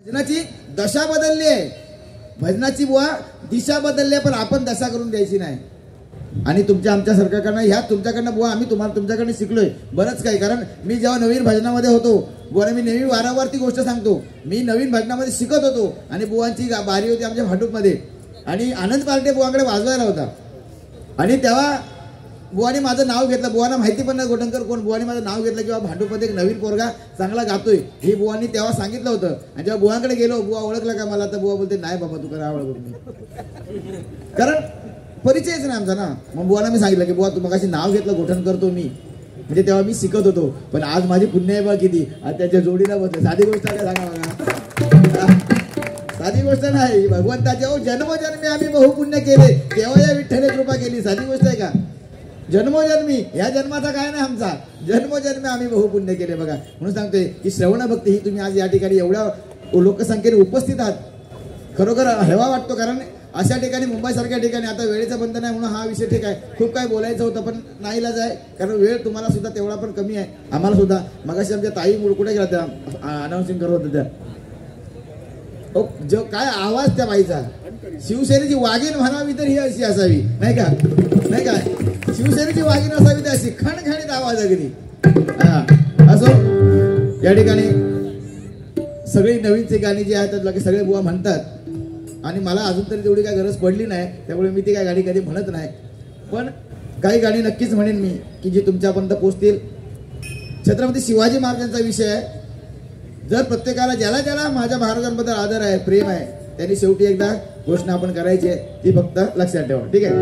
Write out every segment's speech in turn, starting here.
भजनाची दशा बदलली आहे, भजनाची बुवा दिशा बदलली आहे, पण आपण दशा करून द्यायची नाही. आणि तुमच्या आमच्या सरकारकडनं ह्या तुमच्याकडनं बुवा आम्ही तुमच्याकडनं शिकलोय बरंच काही. कारण मी जेव्हा नवीन भजनामध्ये होतो बुवा, मी नेहमी वारंवार ती गोष्ट सांगतो, मी नवीन भजनामध्ये शिकत होतो आणि बुवांची बारी होती आमच्या भांडूपमध्ये आणि आनंद पार्टे बुवांकडे वाजवायला होता. आणि तेव्हा बुवाने माझं नाव घेतलं, बुवांना माहिती पण नाही गोटनकर कोण, बुवाने माझं नाव घेतलं किंवा भांडूपमध्ये एक नवीन पोरगा चांगला गातोय हे बुवांनी तेव्हा सांगितलं होतं. आणि जेव्हा बुवांकडे गेलो, बुवा ओळखला का मला, तर बुवा बोलते नाही बाबा तू करा ओळख मी, कारण परिचयच नाही आमचा ना. मग बुवांना मी सांगितलं की बुवा तू मगाशी नाव घेतलं गोठणकर तो मी, म्हणजे तेव्हा मी शिकत होतो, पण आज माझी पुण्य आहे बा किती, आज त्याच्या जोडीला बसले. साधी गोष्ट काय सांगा बघा, साधी गोष्ट नाही. भगवंताच्या जन्मोजन्मी आम्ही बहुपुण्य केले तेव्हा या विठ्ठले कृपा केली, साधी गोष्ट आहे का? जन्मोजन्मी, ह्या जन्माचा काय नाही आमचा, जन्मोजन्मी आम्ही बहुपुण्य केले बघा. म्हणून सांगतोय की श्रवण भक्ती ही तुम्ही आज या ठिकाणी एवढ्या लोकसंख्येने उपस्थित आहात, खरोखर हेवा वाटतो. कारण अशा ठिकाणी मुंबईसारख्या ठिकाणी आता वेळेचं बंधन आहे म्हणून हा विषय ठीक आहे, खूप काही बोलायचं होतं पण नाईलाज आहे, कारण वेळ तुम्हाला सुद्धा तेवढा पण कमी आहे, आम्हाला सुद्धा. मगाशी आमच्या ताई कुठे गेला त्या अनाउन्सिंग करत होत्या, जो काय आवाज त्या बाईचा, शिवसेनेची वाघीण म्हणावी तर ही अशी असावी नाही का, नाही काय, शिवसेनेची वाघीण असावी तर अशी खणखणीत आवाज अगदी. असो, या ठिकाणी सगळी नवीनची गाणी जी आहेत त्यातलं सगळे बुवा म्हणतात आणि मला अजून तरी तेवढी काय गरज पडली नाही, त्यामुळे मी ती काय गाणी कधी म्हणत नाही. पण काही गाणी नक्कीच म्हणेन मी की जी तुमच्यापर्यंत पोहोचतील. छत्रपती शिवाजी महाराजांचा विषय आहे. जर प्रत्येकाला ज्याला ज्याला माझ्या महाराजांबद्दल आदर आहे, प्रेम आहे, त्यांनी शेवटी एकदा घोषणा आपण करायची आहे, ती फक्त लक्षात ठेवा, ठीक आहे?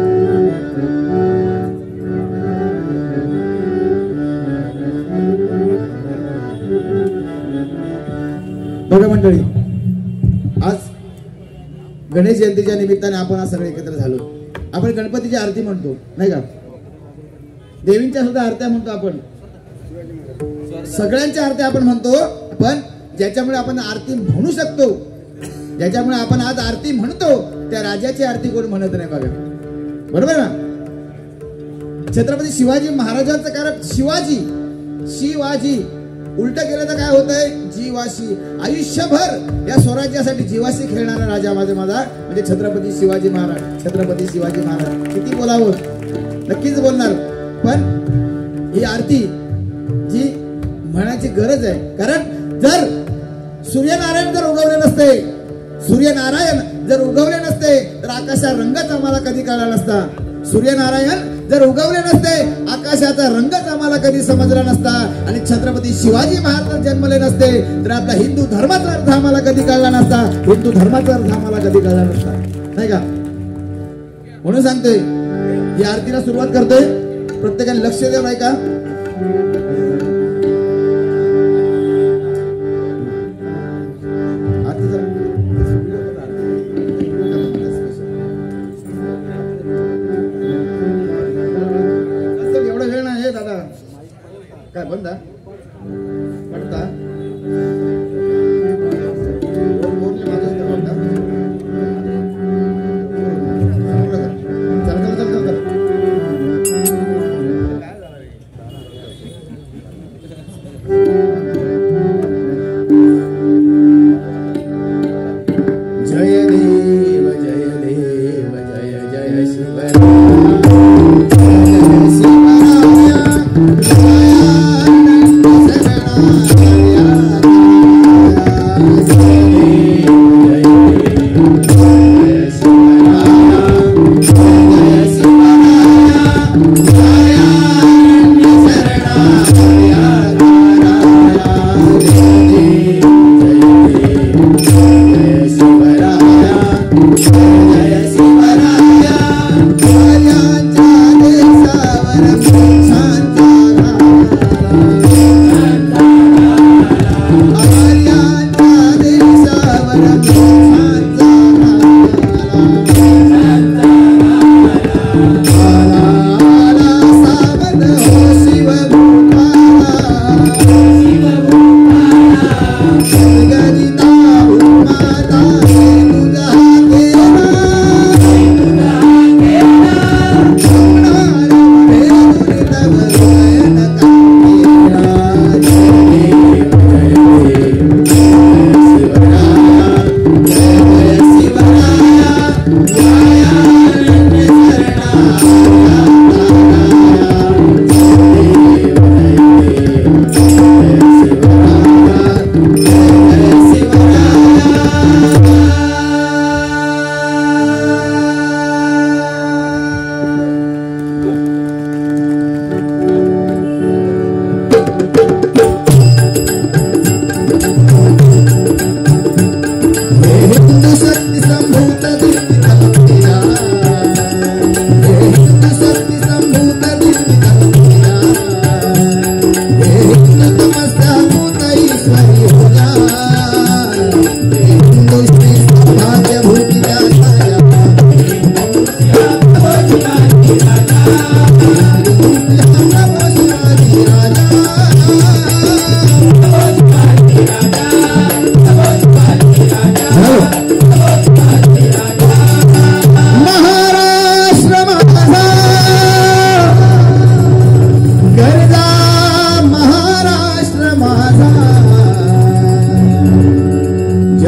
बघा मंडळी, आज गणेश जयंतीच्या निमित्ताने आपण आज सगळे एकत्र झालो. आपण गणपतीची आरती म्हणतो नाही का, देवींच्या सुद्धा आरत्या म्हणतो आपण, सगळ्यांच्या आरत्या आपण म्हणतो, पण ज्याच्यामुळे आपण आरती म्हणू शकतो, ज्याच्यामुळे आपण आज आरती म्हणतो, त्या राजाची आरती कोण म्हणत नाही बघा, बरोबर ना? छत्रपती शिवाजी महाराजांचं, कारण शिवाजी उलट केलं तर काय होतंय, जीवाशी. आयुष्यभर या स्वराज्यासाठी जीवाशी खेळणारा राजा माझा म्हणजे छत्रपती शिवाजी महाराज. छत्रपती शिवाजी महाराज किती बोलावं, नक्कीच बोलणार, पण ही आरती जी म्हणायची गरज आहे. कारण जर सूर्यनारायण जर उगवले नसते तर आकाशाचा रंगच आम्हाला कधी कळला नसता. सूर्यनारायण जर उगवले नसते, आकाशाचा रंगच आम्हाला कधी समजला नसता. आणि छत्रपती शिवाजी महाराज जन्मले नसते तर आपला हिंदू धर्माचा अर्थ आम्हाला कधी कळला नसता, हिंदू धर्माचा अर्थ आम्हाला कधी कळला नसता, नाही का? म्हणून सांगतोय, ही आरतीला सुरुवात करतोय, प्रत्येकाने लक्ष देऊ नाही का? काय बंदा पडता जय देव जय देव जय जय शिव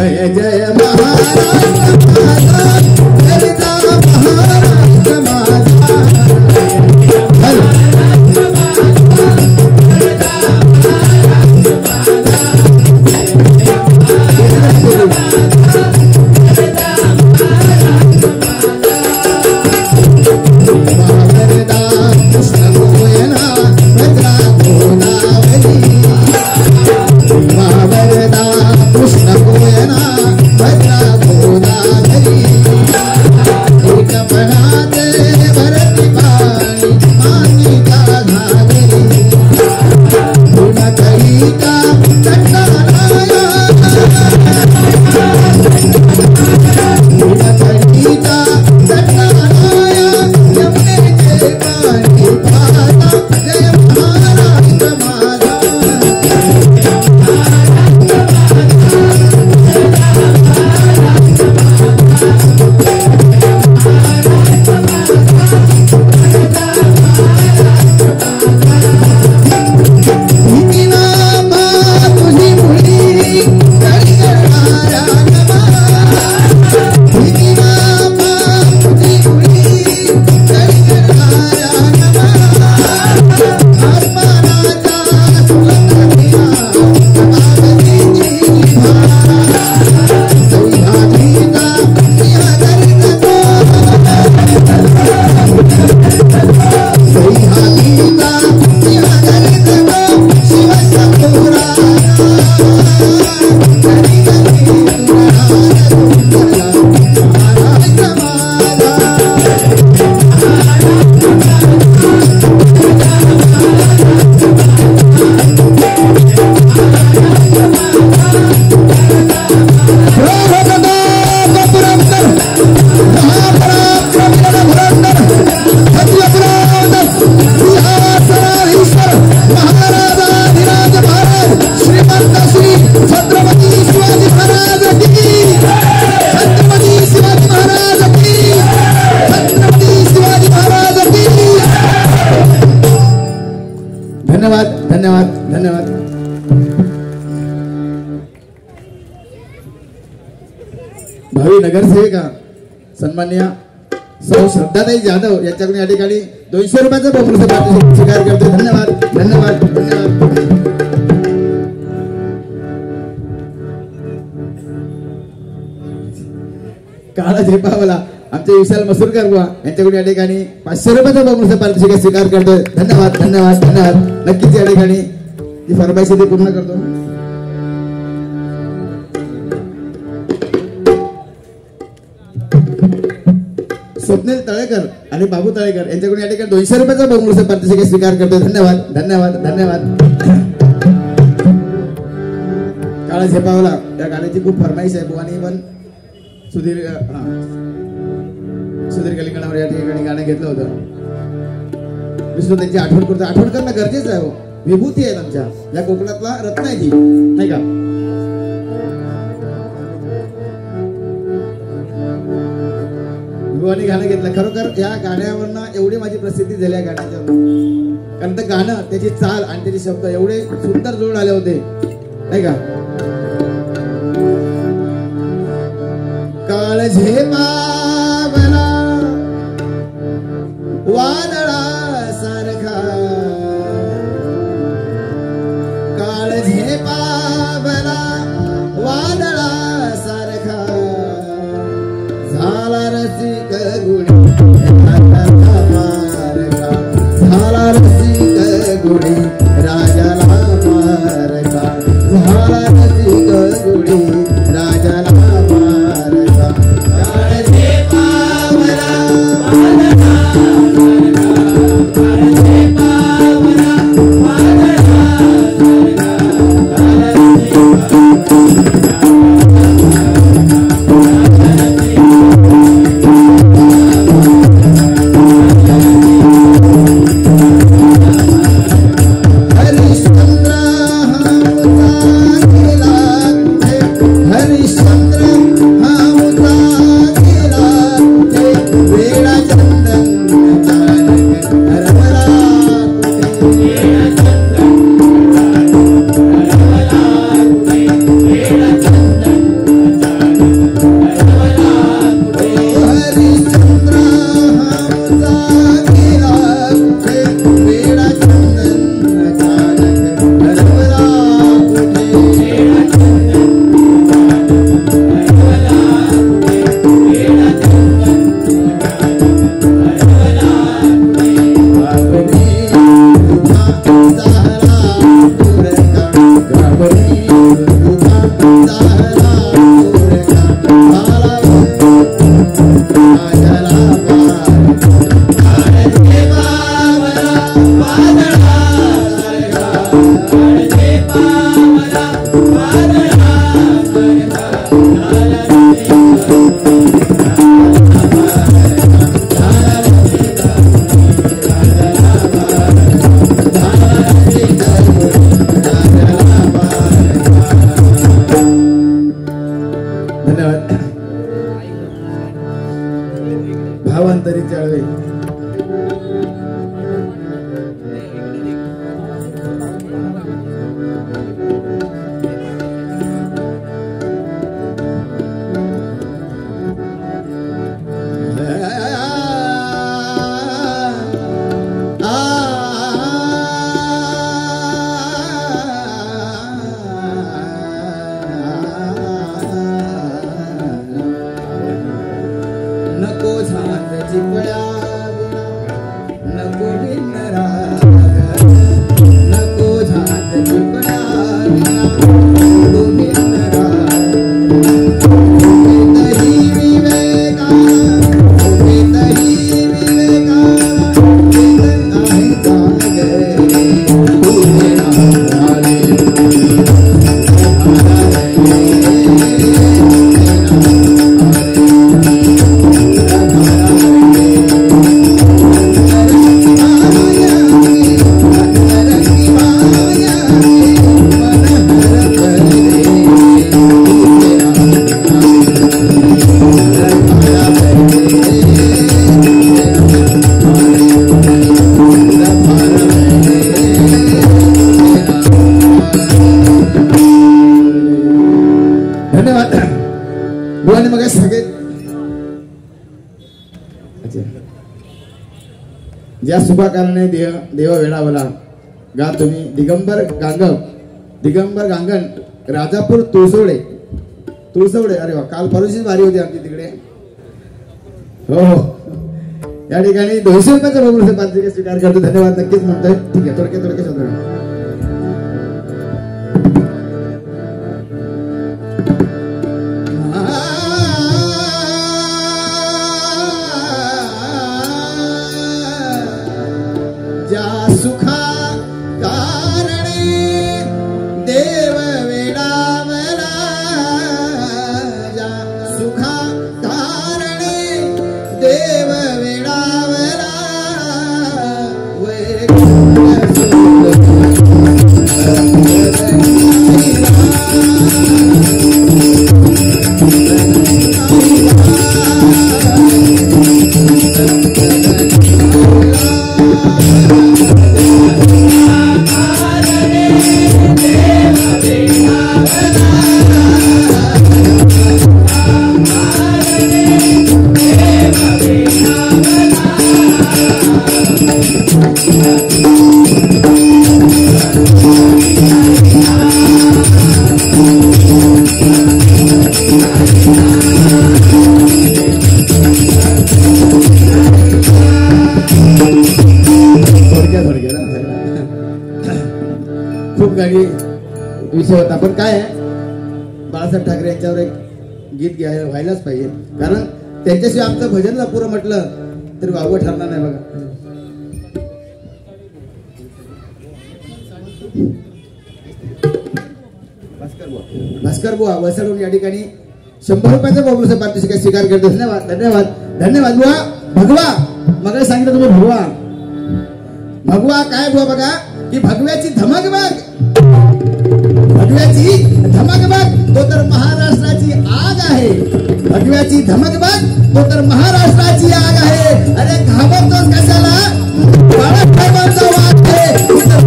जय जय महाराष्ट्र माझा, कविता महाराष्ट्र माझा. धन्यवाद धन्यवाद धन्यवाद. भावी नगरसेविका सन्मान्य सौ श्रद्धाताई जाधव यांच्याकडून या ठिकाणी 200 रुपयाचा बहुमूल्य पारितोषिक स्वीकार करतो. धन्यवाद धन्यवाद धन्यवाद. काळा झेपावला आमचे विशाल मसूरकर बुवा यांच्याकडून या ठिकाणी 500 रुपयाचा बहुमूल्य पारितोषिक स्वीकार करतोय. धन्यवाद धन्यवाद धन्यवाद. नक्कीच या ठिकाणी ती फरमाईश ती पूर्ण करतो. स्वप्नील तळेकर आणि बाबू तळेकर यांच्याकडून या ठिकाणी 200 रुपयाचा बहुमूल्य पारितोषिक स्वीकार करतोय. धन्यवाद धन्यवाद धन्यवाद. काळा झेपावला या गाण्याची खूप फरमाईश आहे बुवानी पण सुधीर कलिंगणावर या ठिकाणी गाणं घेतलं होतं. विष्णू त्यांची आठवण करतो. आठवण करणं गरजेचं आहे. विभूती आहे आमच्या या कोकणातला रत्न आहे ती नाही का. विभूवानी गाणं घेतलं. खरोखर या गाण्यावरनं एवढी माझी प्रसिद्धी झाली या गाण्याच्या. कारण ते गाणं त्याची चाल आणि त्याचे शब्द एवढे सुंदर जुळून आले होते नाही का. काळ झेपावला वादळा सारखा, काळ झेपावला वादळा सारखा, झाला रसिक गुणी राजाला मारका, झाला रसिक गुणी राजाला मारका, झाला रसिक गुणी राजाला मारका. भावांतरी चळवे नको झांज चिपळ्या नको विणरा नको झांज चिपळ्या नको विणरा उमेदही विवेका उमेदही विवेका वेदन आहे जागे उभे राहावे धन्यवाद बुवाने मग सगळे ज्या शुभाकारणे देव वेळावला गा तुम्ही दिगंबर गांगण राजापूर तुळसवडे अरे वा काल परवाचीच वारी होती आमची तिकडे हो हो या ठिकाणी 200 रुपयाचा बघून पात्रिका स्वीकार करतो धन्यवाद नक्कीच म्हणतोय ठीक आहे थोडके शब्द ज्या सुखा कारणे देव वेडावला ज्या सुखा कारणे देव वेडावला खूप काही विषय होता पण काय आहे बाळासाहेब ठाकरे यांच्यावर एक गीत व्हायलाच पाहिजे कारण त्यांच्याशिवाय आमचं भजनला पुरं म्हटलं तरी वावगं ठरणार नाही बघा भास्कर बुवा वसळून या ठिकाणी 100 रुपयाचा बॉबूचा पारितोषिक स्वीकार करतो धन्यवाद बुवा भगवा मग सांगितलं तुम्ही भगवा काय बुवा बघा की भगव्याची धमक बघ तो तर महाराष्ट्राची आग आहे भगव्याची धमक बघ तो तर महाराष्ट्राची आग आहे अरे घाबरतोस कशाला बाळासाहेबांचा वाघ आहे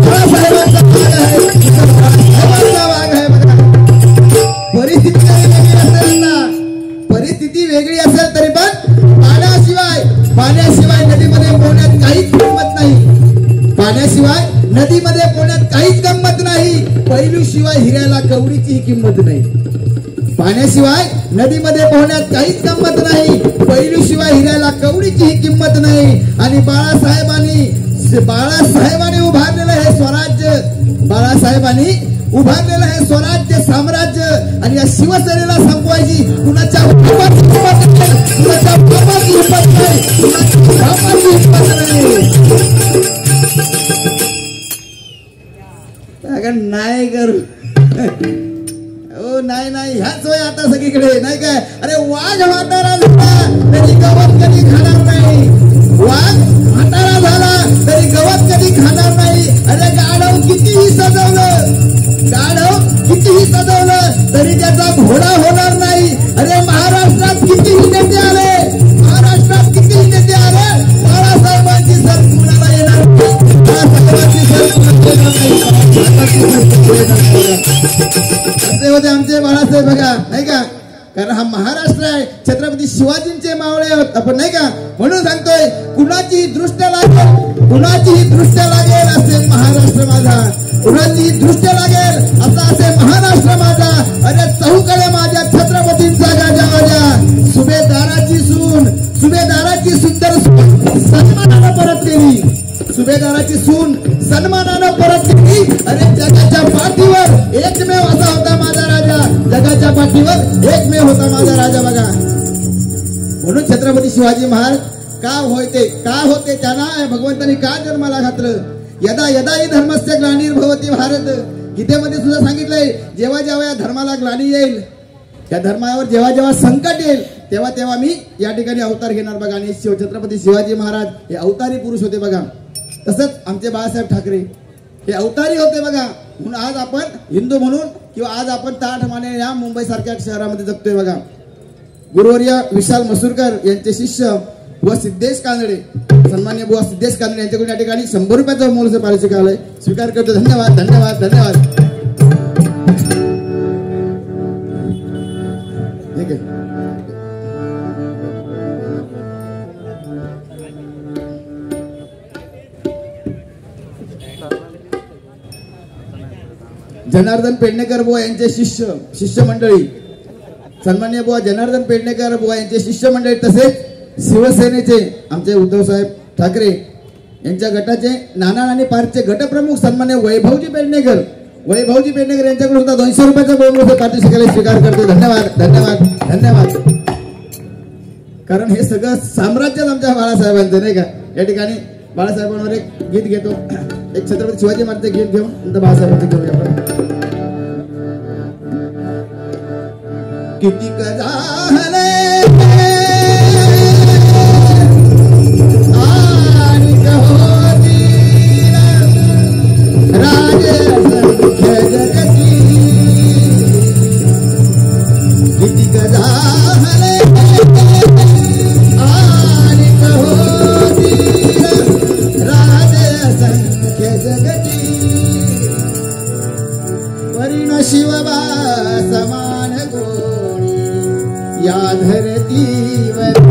बाळासाहेबांचा वाघ आहे बघा परिस्थिती वेगळी असेल तरी पण पाण्याशिवाय नदीमध्ये पोहण्यात काहीच गंमत नाही पैलू शिवाय हिऱ्याला कवडीची किंमत नाही पाण्याशिवाय नदीमध्ये पोहण्यात काहीच गंमत नाही पैलू शिवाय हिऱ्याला कवडीची किंमत नाही आणि बाळासाहेबांनी उभारलेलं हे स्वराज्य उभारलेलं हे स्वराज्य साम्राज्य आणि या शिवसेनेला संपवायची कुणाच्या नाही करू नाही ह्याच वय आता सगळीकडे नाही काय आहे. अरे वाघ म्हातारा झाला तरी गवत कधी खाणार नाही. वाघ म्हातारा झाला तरी गवत कधी खाणार नाही. अरे गाढव कितीही सजवलं तरी त्याचा घोडा होणार नाही. अरे महाराष्ट्रात कितीही नेते आले, बाळासाहेबांची सर कुणाला येणार नाही. बाळासाहेबांची सर कुणाला येणार नाही. असे होते आमचे बाळासाहेब बघा, नाही का. कारण हा महाराष्ट्र आहे, छत्रपती शिवाजींचे मावळे आहोत आपण, नाही का. म्हणून सांगतोय कुणाचीही दृष्ट लागेल असे महाराष्ट्र माझा, कुणाचीही दृष्ट लागेल असा असे महाराष्ट्र माझा. अरे चहूकडे माझ्या छत्रपतींचा गाजा वाजा. सुभेदाराची सुंदर सन्मानानं परत केली. सुभेदाराची सून सन्मानानं परत केली. अरे जगाच्या पाठीवर एकमेव असा होता माझा राजा, जगाच्या पाठीवर एकमेव होता माझा राजा बघा. म्हणून छत्रपती शिवाजी महाराज का होते त्यांना भगवंतांनी का जन्माला घातलं. यदा यदा ही धर्मस्य ग्लानिर्भवती भारत. गीतेमध्ये सुद्धा सांगितलंय जेव्हा जेव्हा या धर्माला ग्लानी येईल, या धर्मावर जेव्हा जेव्हा संकट येईल तेव्हा तेव्हा मी या ठिकाणी अवतार घेणार बघा. आणि छत्रपती शिवाजी महाराज हे अवतारी पुरुष होते बघा. तसंच आमचे बाळासाहेब ठाकरे हे अवतारी होते बघा. म्हणून आज आपण हिंदू म्हणून किंवा आज आपण ताठमाने या मुंबई सारख्या शहरामध्ये जगतोय बघा. गुरुवर्य विशाल मसूरकर यांचे शिष्य बुवा सिद्धेश कानडे, सन्मान्य बुवा सिद्धेश कानडे यांच्याकडून या ठिकाणी 100 रुपयाचा मोलचं पारितोषिक आलंय. स्वीकार करतो. धन्यवाद धन्यवाद धन्यवाद. ठीक आहे. जनार्दन पेडणेकर बुवा यांचे शिष्य मंडळी, सन्मान्य बुवा जनार्दन पेडणेकर बुवा यांचे शिष्य मंडळी, तसेच शिवसेनेचे आमचे उद्धवसाहेब ठाकरे यांच्या गटाचे नाना नानी पार्कचे गटप्रमुख सन्मान्य वैभवजी पेडणेकर यांच्याकडून सुद्धा 200 रुपयाचा बहुमूल्य पारितोषिकाला स्वीकार करतो. धन्यवाद धन्यवाद धन्यवाद. कारण हे सगळं साम्राज्य आमच्या बाळासाहेबांचं, नाही का. या ठिकाणी बाळासाहेबांवर एक गीत घेतो, एक छत्रपती शिवाजी महाराजांचे गीत घेऊन नंतर बाळासाहेबांचे घेऊया आपण. किती झाले शिवबा समान कोणी या धरतीवरती.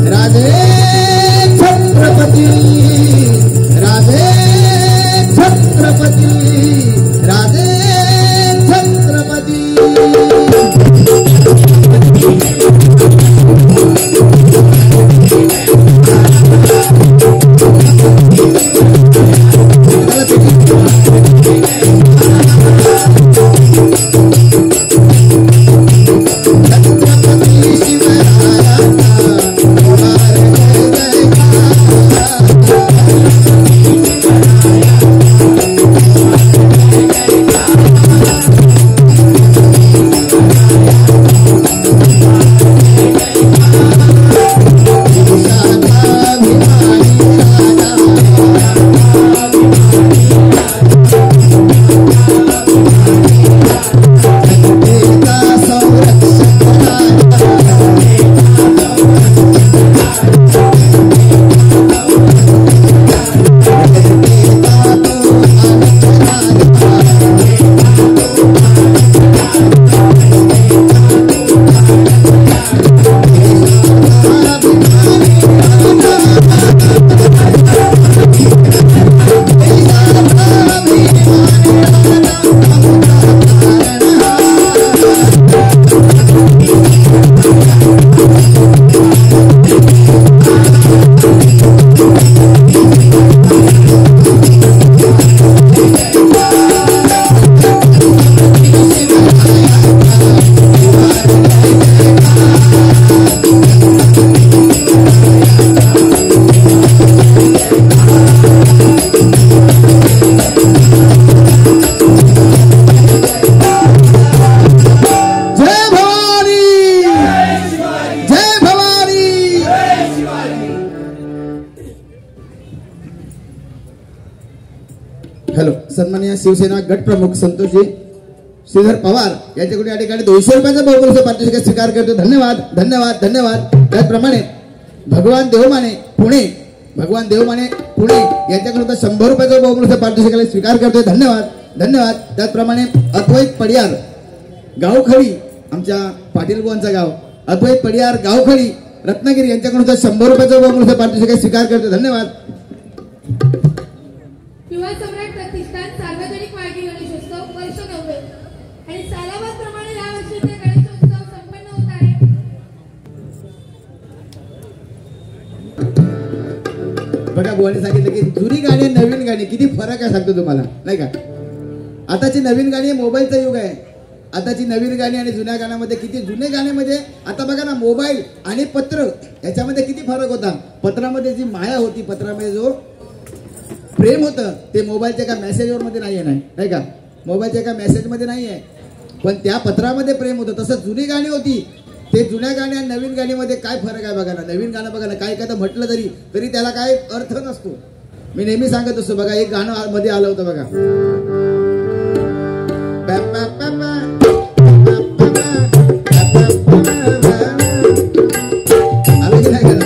राधे छत्रपती राधे छत्रपती राधे छत्रपती. सन्माननीय शिवसेना गट प्रमुख संतोषजी श्रीधर पवार यांच्याकडून या ठिकाणी 200 रुपयाचा बहुमूल्य पारितोषिक स्वीकार करतो. धन्यवाद धन्यवाद धन्यवाद. त्याचप्रमाणे भगवान देवमाने पुणे यांच्याकडून 100 रुपयाचा बहुमूल्य पारितोषिक स्वीकार करतोय. धन्यवाद धन्यवाद. त्याचप्रमाणे अद्वैत पडियार गावखळी, आमच्या पाटील बुवांचा गाव, अद्वैत पडियार गावखळी रत्नागिरी यांच्याकडून 100 रुपयाचा बहुमूल्य पारितोषिक स्वीकार करतोय. धन्यवाद. युवा सम्राट प्रतिष्ठान सार्वजनिक मार्गी गणेशोत्सव वर्ष 90 आणि सालाबादप्रमाणे या वर्षीचे गणेशोत्सव संपन्न होत आहे. बघा, बुवाने सांगितलं की जुनी गाणी नवीन गाणी किती फरक आहे सांगतो तुम्हाला, नाही का? आताची नवीन गाणी मोबाईलचं युग आहे. आताची नवीन गाणी आणि जुन्या गाण्यामध्ये किती, जुने गाणे म्हणजे आता बघा ना, मोबाईल आणि पत्र याच्यामध्ये किती फरक होता. पत्रामध्ये जी माया होती, पत्रामध्ये जो प्रेम होतं, ते मोबाईलच्या एका मेसेजवर मध्ये नाही का? मोबाईलच्या एका मेसेज मध्ये नाहीये, पण त्या पत्रामध्ये प्रेम होतं. तसं जुनी गाणी होती, ते जुन्या गाणी आणि नवीन गाणीमध्ये काय फरक आहे बघा ना. नवीन गाणं बघा ना, काय एखादं म्हटलं तरी त्याला काय अर्थ नसतो. मी नेहमी सांगत असतो बघा, एक गाणं मध्ये आलं होतं बघा, आलं की नाही गाणं?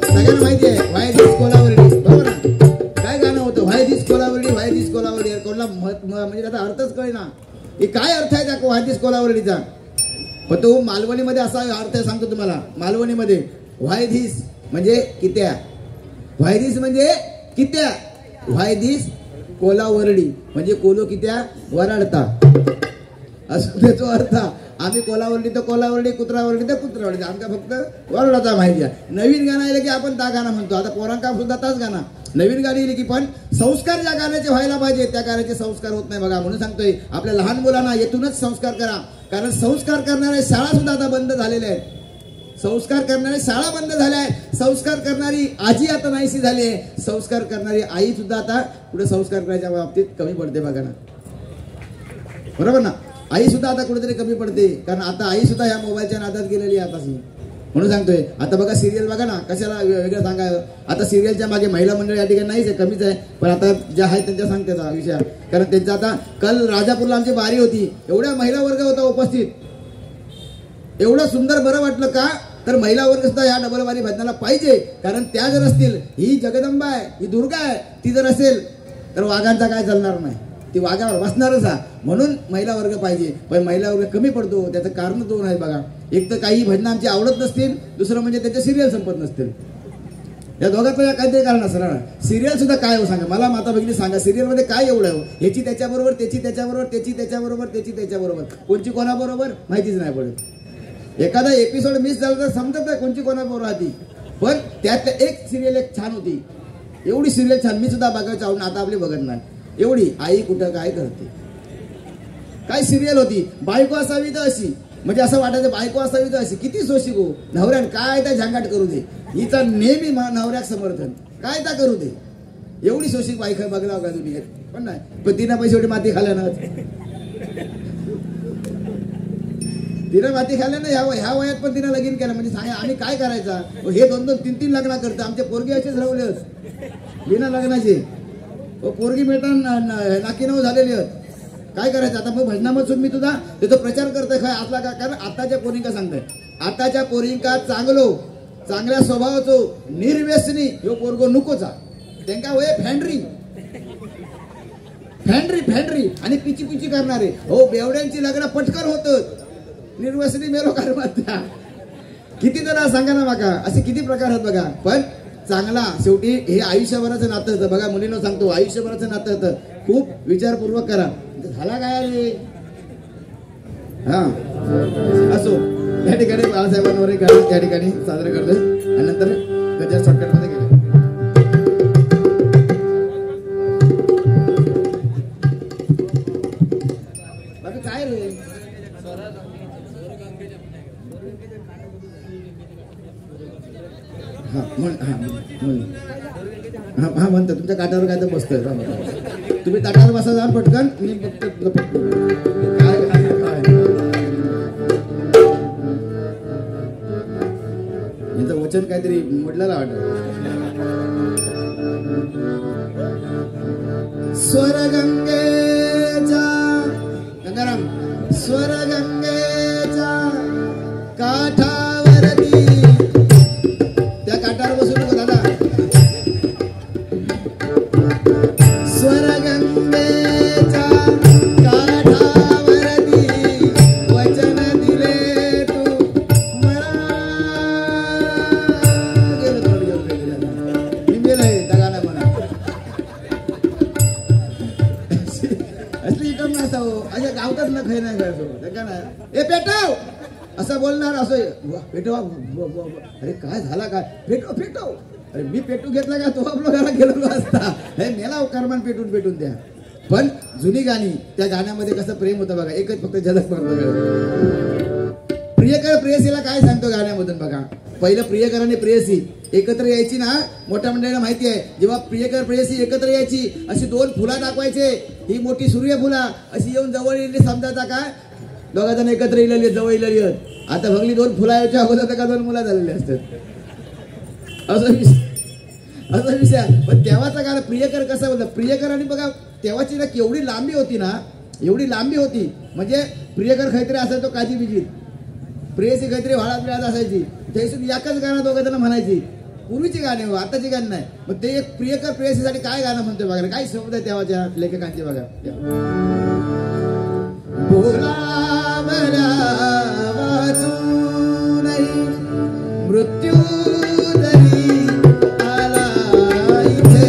सगळ्यांना माहिती आहे, व्हाय दिस कोलावरडी, बरोबर ना? काय गाणं होतं, व्हाय दिस कोलावरडी, व्हाय दिस कोलावरडी. कोणला म्हणजे त्याचा अर्थच कळेना की काय अर्थ आहे त्या व्हाय दिस कोलावरडीचा. पण तो मालवणीमध्ये असा अर्थ आहे, सांगतो तुम्हाला. मालवणीमध्ये व्हाय दिस म्हणजे कित्या, व्हाय दिस म्हणजे कित्या, व्हाय दिस कोलावरडी म्हणजे कोलो कित्या वराडता, असं त्याचा अर्थ. आम्ही कोलावरडी तर कोलावरडी, कुत्रावरडी तर कुत्रावरडी, आमका फक्त वरडाचा माहिती आहे. नवीन गाणं आलं की आपण त्या गाणं म्हणतो. आता पोरांका सुद्धा ताच गाणं. नवीन गाणी आली की पण संस्कार ज्या गाण्याचे व्हायला पाहिजे त्या गाण्याचे संस्कार होत नाही बघा. म्हणून सांगतोय आपल्या लहान मुलांना येथूनच संस्कार करा, कारण संस्कार करणारे शाळा सुद्धा आता बंद झालेल्या आहेत. संस्कार करणारी शाळा बंद झाल्या आहेत. संस्कार करणारी आजी आता नाहीशी झाली आहे. संस्कार करणारी आई सुद्धा आता पुढे संस्कार करायच्या बाबतीत कमी पडते बघा ना, बरोबर ना? आई सुद्धा आता कुठेतरी कमी पडते, कारण आता आई सुद्धा ह्या मोबाईलच्या नादात गेलेली आहे आताशी. म्हणून सांगतोय आता बघा, सिरियल बघा ना, कशाला वेगळं सांगायचं. आता सिरियलच्या मागे महिला मंडळ या ठिकाणी नाहीच आहे, कमीच आहे. पण आता ज्या आहेत त्यांच्या सांगते विषय, कारण त्यांचा आता काल राजापूरला आमची बारी होती, एवढ्या महिला वर्ग होता उपस्थित. एवढं सुंदर बरं वाटलं का, तर महिला वर्ग सुद्धा या डबल वारी भजनाला पाहिजे. कारण त्या जर असतील, ही जगदंबा आहे, ही दुर्गा आहे, ती जर असेल तर वाघांचा काय चालणार नाही, ती वाघावर बसणारच हा. म्हणून महिला वर्ग पाहिजे. पण महिला वर्ग कमी पडतो, त्याचं कारण 2 आहेत बघा. एक तर काही भजनं आमची आवडत नसतील, दुसरं म्हणजे त्याचे सिरियल संपत नसतील. या दोघांचं काहीतरी कारण असं ना. सिरियल सुद्धा काय हो सांगा मला, माता भगिनी सांगा, सिरियल मध्ये काय एवढं हो? ह्याची त्याच्याबरोबर, त्याची त्याच्याबरोबर, त्याची त्याच्याबरोबर, त्याची त्याच्याबरोबर, कोणची कोणाबरोबर माहितीच नाही पडत. एखादा एपिसोड मिस झाला तर समजत नाही कोणची कोणाबरोबर राहती. पण त्यात एक सिरियल एक छान होती, एवढी सिरियल छान, मी सुद्धा बघायचं आवडून आता आपली बघत नाही. एवढी आई कुठं काय करते, काय सिरियल होती. बायको असावी तर अशी, म्हणजे असं वाटायचं बायको असावी तर अशी. किती सोशी गो नवऱ्यान काय त्या झांगाट करू दे, हिचा नेहमी नवऱ्याक समर्थन काय त्या करू दे. एवढी सोशी बायका बघला का दुनियेत, पण नाही. पण तिनं पैसे एवढी माती खाल्यानं, तिनं माती खाल्ल्यानं ह्या वयात पण तिनं लगीन केलं. म्हणजे सांगा आम्ही काय करायचा. हे 2-2, 3-3 लग्न करतं. आमचे पोरगी असेच राहले बिना लग्नाचे. पोरगी मिळताना नाकी नऊ झालेली आहेत. काय करायचं आता. मग भजनामधून मी तुझा तिथं प्रचार करतोय काय असला का, कारण आताच्या पोरींका सांगताय, आताच्या पोरींका चांगल्या स्वभावाचो निर्व्यसनी ह्यो पोरगो नकोचा. त्यांका होय फॅन्ड्री आणि पिची करणारे. हो, बेवड्यांची लग्न पटकन होतं, निर्व्यसनी मेलो कारमात्या. किती जण सांगा ना बघा, असे किती प्रकार आहेत बघा. पण चांगला शेवटी हे आयुष्यभराचं नातं होतं बघा. मुलींना सांगतो आयुष्यभराचं नातं होतं. खूप विचारपूर्वक करा. झाला काय रे, हा असो. या ठिकाणी बाळासाहेबांवर एक गाणं त्या ठिकाणी साजरं करतोय आणि नंतर गजा शॉर्टकट मध्ये गेले. बाकी काय रे, हा म्हणतो तुमच्या काठावर काय तर बसतोय. तुम्ही ताटावर बसा जाऊन पटकन. मी काय यांचं वचन काहीतरी म्हटलेलं वाटत. स्वरगंगे स्वरगंगेच्या काठावरती, त्या काठावर बसू नको दादा. स्वरगंगेच्या काठावरती वचन दिले तू मला. गेलो थोडं गेलोय त्या गाणं म्हणा. असली इटम नसावं अशा गावतात ना खै नाही करायचो त्या गाणं. ए पेटव असं बोलणार असं पेटवा. अरे काय झाला काय पेटव पेटव. अरे मी पेटू घेतला का तो आपल्या घरात गेलेलो असता. हे मेला कर्मान पेटून पेटून द्या. पण जुनी गाणी त्या गाण्यामध्ये कसं प्रेम होतं बघा. एकच फक्त झलक मारतो. प्रियकर प्रेयसीला काय सांगतो गाण्यामधून बघा. पहिलं प्रियकर आणि प्रेयसी एकत्र यायची ना. मोठ्या मंडळीला माहिती आहे जेव्हा प्रियकर प्रेयसी एकत्र यायची अशी दोन फुला दाखवायचे. ही मोठी सूर्यफुला अशी येऊन जवळ येईल समजायचा काय. दोघा जण एकत्र येईल जवळ येईल. आता भगली दोन फुला यायच्या अगोदर का दोन मुला झालेले असतात. असं विषय. पण तेव्हाचा गाणं प्रियकर कसं होतं. प्रियकर आणि बघा तेव्हाची ना केवढी लांबी होती ना. एवढी लांबी होती म्हणजे प्रियकर काहीतरी असायचो काजी बिजीत. प्रेयसी काहीतरी व्हाळात बिळात असायची. त्यासून एकच गाणं दोघं जण म्हणायची. पूर्वीची गाणी हो आताची गाणी नाही. मग ते एक प्रियकर प्रेयसीसाठी काय गाणं म्हणतोय बघा. काय शब्द आहे तेव्हाच्या लेखकांचे बघा. बोला मला वाचून मृत्यू जरी आला इथे.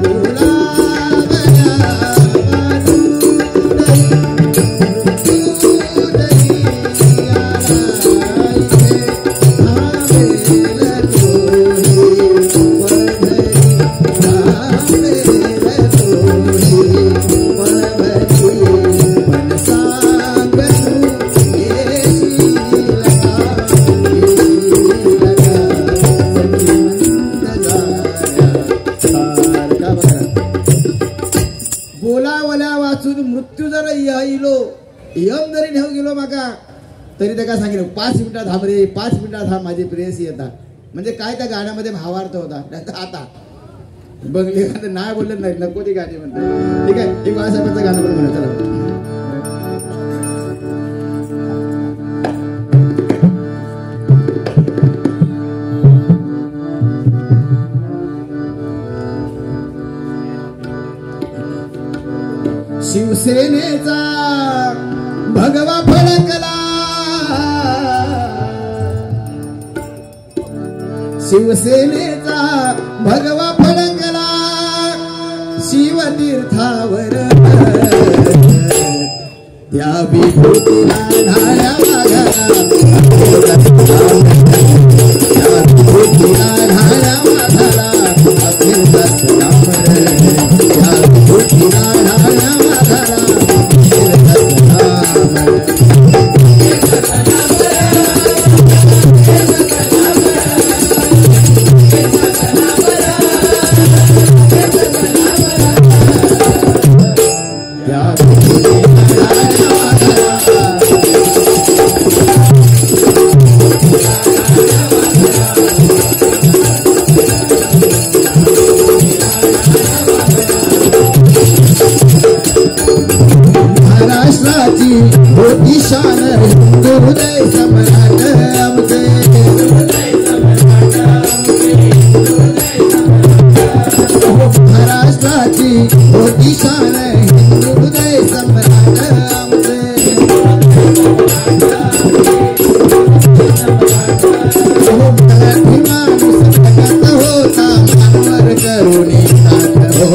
बोला मला वाचून मृत्यू जरी आला इथे. थांबेल तोही पळभरी. थांबेल तोही पळभरी. पण सांग तू येशील का. बोलावल्या वाचून मृत्यू जर येईलो. यम जरी नेऊ गेलो माका तरी ते काय सांगितलं 5 मिनिटात थांब रे 5 मिनिटात थांब माझी प्रेयसी येतात. म्हणजे काय त्या गाण्यामध्ये भावार्थ होता. आता बघले गाणं नाही बोलले नाही नको ती गाणी म्हणतात. ठीक आहे एक बाळासाहेबांचं गाणं पण म्हणा. चला शिवसेनेचा भगवा फडकला. शिवसेनेचा भगवा फडकला. शिवतीर्थावर त्या विभूतीला ढाळ्या वाघाला. त्या विभूतीला ढाळ्या वाघाला. अखिलदास डांबर. त्या विभूतीला ढाळ्या वाघाला. अखिलदास डांबर. महाराष्ट्राची होती शान हृदय सम्राट आमचे. महाराष्ट्राची होती शान हृदय सम्राट आमचे. मराठी माणूस भगत होता मानवर करुणी ताट हो.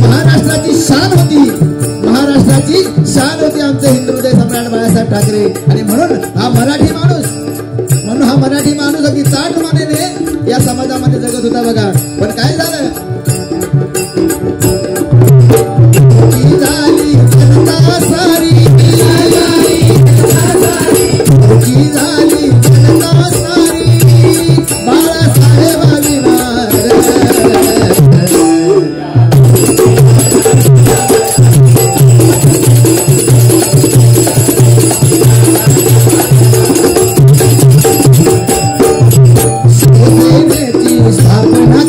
महाराष्ट्राची शान होती. महाराष्ट्राची शान होती आमचे हिंदुहृदय सम्राट बाळासाहेब ठाकरे. आणि म्हणून हा मराठी माणूस अगदी ताट मानेने या समाजामध्ये जगत होता बघा. पण काय झालं की झाली जनता सारी. की झाली जनता सारी बाळासाहेबांविना. स्थापना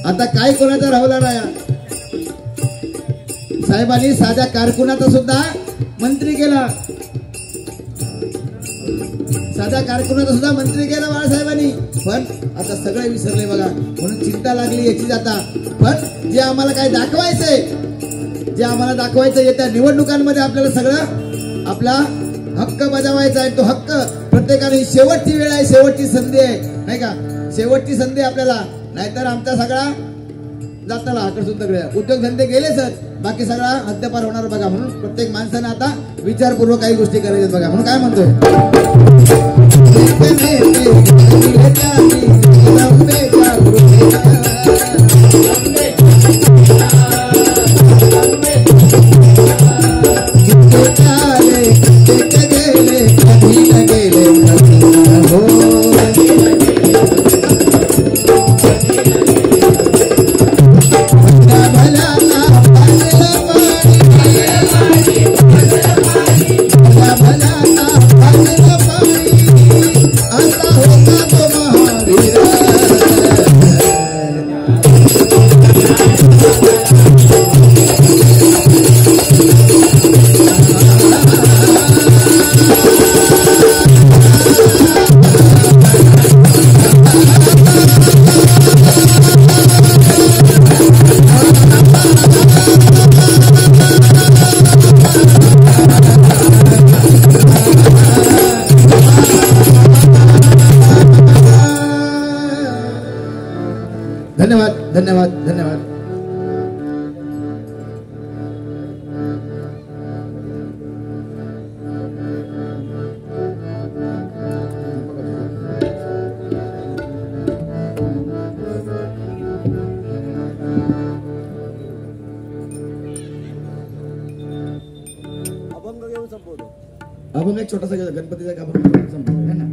आता काय कोणाचा राहुला नाही. साहेबांनी साध्या कारकुनाचा सुद्धा मंत्री केला. साध्या कारकुनाचा सुद्धा मंत्री केला बाळासाहेबांनी. पण आता सगळे विसरले बघा, म्हणून चिंता लागली याची. आता पण जे आम्हाला काय दाखवायचंय, जे आम्हाला दाखवायचं येत्या निवडणुकांमध्ये आपल्याला सगळं आपला हक्क बजावायचा आहे. तो हक्क प्रत्येकाने, शेवटची वेळ आहे, शेवटची संधी आहे, नाही का? शेवटची संधी आपल्याला, नाहीतर आमचा सगळा जाताला आकर्षून सगळे उद्योगधंदे गेले सर, बाकी सगळा हद्दपार होणार बघा. म्हणून प्रत्येक माणसाने आता विचारपूर्वक काही गोष्टी करायच्यात बघा. म्हणून काय म्हणतोय, धन्यवाद धन्यवाद धन्यवाद. अभंग एक छोटासा गणपतीचा एक अभंग संपवतो है ना.